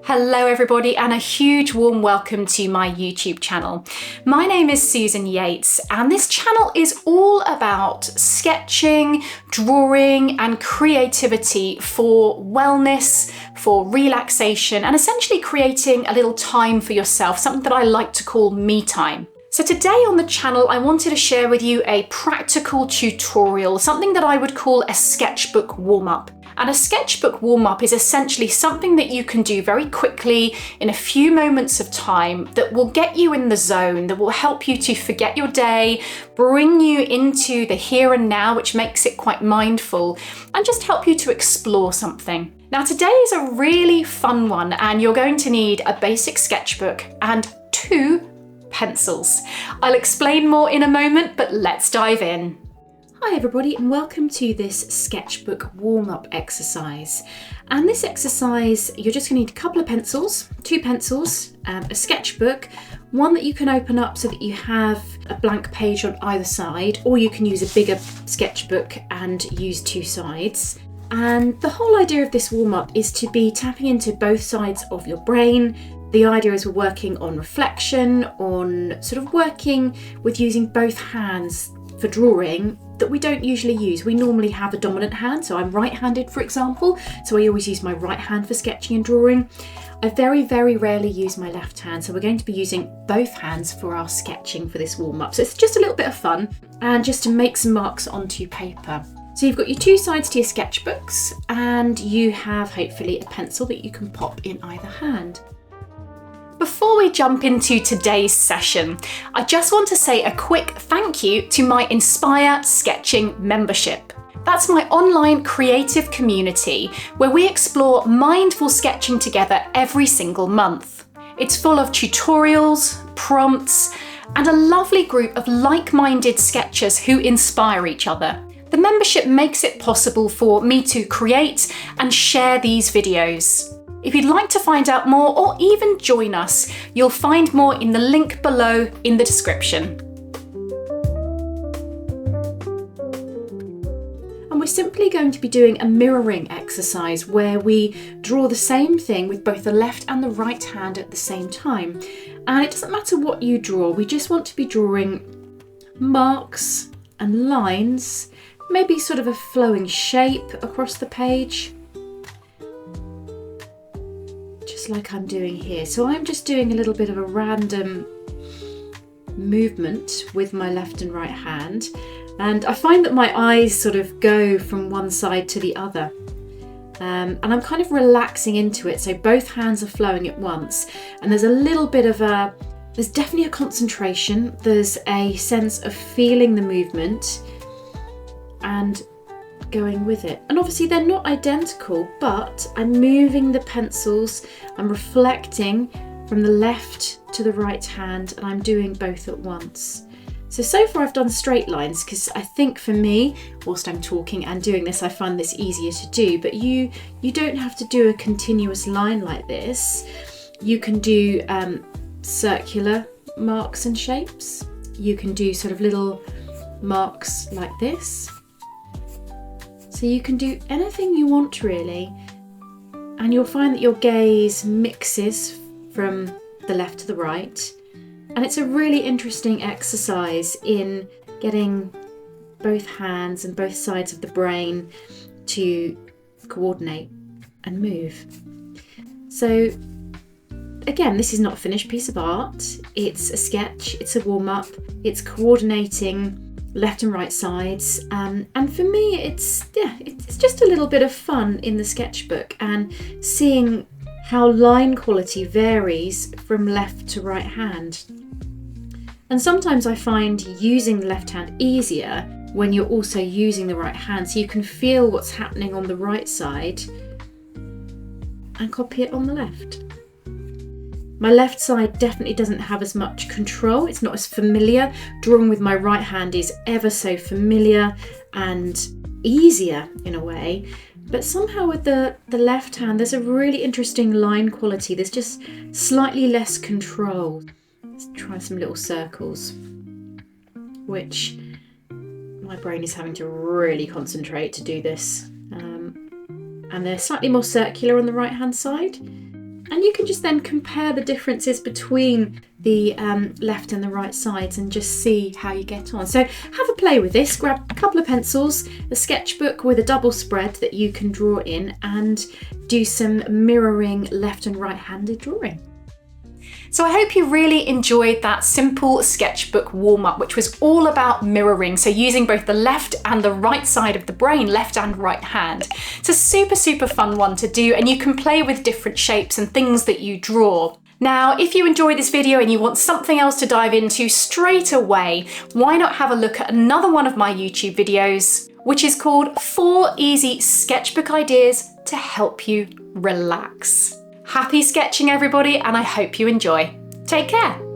Hello everybody, and a huge warm welcome to my YouTube channel. My name is Susan Yates, and this channel is all about sketching, drawing and creativity for wellness, for relaxation, and essentially creating a little time for yourself, something that I like to call me time. So today on the channel, I wanted to share with you a practical tutorial, something that I would call a sketchbook warm-up. And a sketchbook warm-up is essentially something that you can do very quickly in a few moments of time that will get you in the zone, that will help you to forget your day, bring you into the here and now, which makes it quite mindful, and just help you to explore something. Now today is a really fun one, and you're going to need a basic sketchbook and 2 pencils. I'll explain more in a moment, but let's dive in. Hi everybody, and welcome to this sketchbook warm-up exercise. And this exercise, you're just going to need a couple of pencils, 2 pencils, a sketchbook, one that you can open up so that you have a blank page on either side, or you can use a bigger sketchbook and use 2 sides. And the whole idea of this warm-up is to be tapping into both sides of your brain. The idea is we're working on reflection, on sort of working with using both hands for drawing that we don't usually use. We normally have a dominant hand, so I'm right-handed, for example, so I always use my right hand for sketching and drawing. I very, very rarely use my left hand, so we're going to be using both hands for our sketching for this warm-up. So it's just a little bit of fun and just to make some marks onto paper. So you've got your 2 sides to your sketchbooks, and you have hopefully a pencil that you can pop in either hand. Before we jump into today's session, I just want to say a quick thank you to my Inspire Sketching membership. That's my online creative community where we explore mindful sketching together every single month. It's full of tutorials, prompts, and a lovely group of like-minded sketchers who inspire each other. The membership makes it possible for me to create and share these videos. If you'd like to find out more or even join us, you'll find more in the link below in the description. And we're simply going to be doing a mirroring exercise where we draw the same thing with both the left and the right hand at the same time. And it doesn't matter what you draw, we just want to be drawing marks and lines, maybe sort of a flowing shape across the page, like I'm doing here. So I'm just doing a little bit of a random movement with my left and right hand, and I find that my eyes sort of go from one side to the other, and I'm kind of relaxing into it, so both hands are flowing at once, and there's definitely a concentration, there's a sense of feeling the movement and going with it. And obviously they're not identical, but I'm moving the pencils, I'm reflecting from the left to the right hand, and I'm doing both at once. So far I've done straight lines because I think for me, whilst I'm talking and doing this, I find this easier to do, but you don't have to do a continuous line like this. You can do circular marks and shapes. You can do sort of little marks like this. So you can do anything you want really, and you'll find that your gaze mixes from the left to the right, and it's a really interesting exercise in getting both hands and both sides of the brain to coordinate and move. So again, this is not a finished piece of art, it's a sketch, it's a warm-up, it's coordinating left and right sides, and for me it's just a little bit of fun in the sketchbook and seeing how line quality varies from left to right hand. And sometimes I find using the left hand easier when you're also using the right hand, so you can feel what's happening on the right side and copy it on the left. My left side definitely doesn't have as much control, it's not as familiar. Drawing with my right hand is ever so familiar and easier in a way, but somehow with the left hand there's a really interesting line quality, there's just slightly less control. Let's try some little circles, which my brain is having to really concentrate to do this. And they're slightly more circular on the right hand side. And you can just then compare the differences between the left and the right sides and just see how you get on. So have a play with this, grab a couple of pencils, a sketchbook with a double spread that you can draw in, and do some mirroring left and right-handed drawing. So I hope you really enjoyed that simple sketchbook warm-up, which was all about mirroring. So using both the left and the right side of the brain, left and right hand. It's a super, super fun one to do, and you can play with different shapes and things that you draw. Now, if you enjoyed this video and you want something else to dive into straight away, why not have a look at another one of my YouTube videos, which is called 4 Easy Sketchbook Ideas to Help You Relax. Happy sketching, everybody, and I hope you enjoy. Take care.